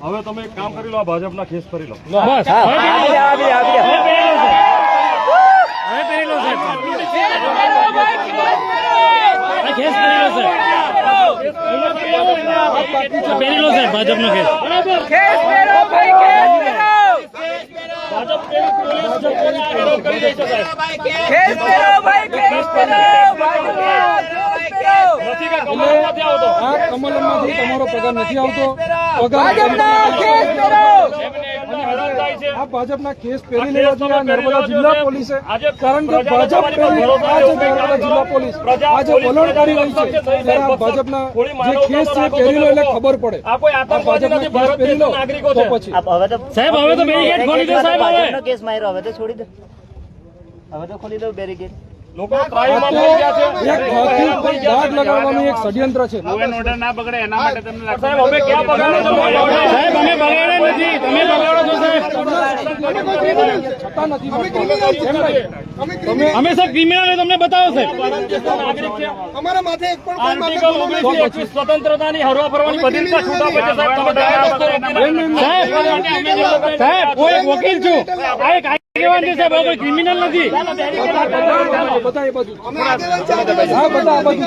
હવે તમે એક કામ કરી લો, આ ભાજપના કેસ કરી લો. બસ હવે પહેરી લો સાહેબ, કેસ કરી લો સાહેબ, પહેરી લો સાહેબ ભાજપનો કેસ. કમલમમાંથી તમારો પગાર નથી આવતો. આ ભાજપના કેસ પહેરી લેવા જોઈએ નર્મદા જિલ્લા પોલીસે, કારણ કે ભાજપ નર્મદા જિલ્લા પોલીસ આજે વલણ કરી રહી છે. ત્યારે આ ભાજપના જે કેસ છે પહેરી લો એટલે ખબર પડે. આ ભાજપના કેસ પહેરી લો તો પછી સાહેબ હવે તો બેરિકેડ ખોલી દો સાહેબ. હવે કેસ માર્યો, હવે તો છોડી દો, હવે તો ખોલી દો બેરિકેડ. લોકો ત્રાહીમામ થઈ ગયા છે. એક દાગ લગાવવાનું એક ષડયંત્ર છે. ઓર્ડર ના બગડે એના માટે તમને સાહેબ અમે ક્યાં બગાડો છો? સાહેબ અમે બગાડ્યા નથી, તમે બગાડો છો સાહેબ. છતાં નથી અમે સર ક્રિમિનલ તમને બતાવો સાહેબ. અમારા માથે એક પણ આર્ટિકલ 29 સ્વતંત્રતાની હરવા ફરવાની બધી રીતના છૂટ આપે છે સાહેબ. તમે સાહેબ હું એક વકીલ છું, આ એક આગેવાન છે સાહેબ, કોઈ ક્રિમિનલ નથી. બધા એ બાજુ. હા બધા આ બાજુ.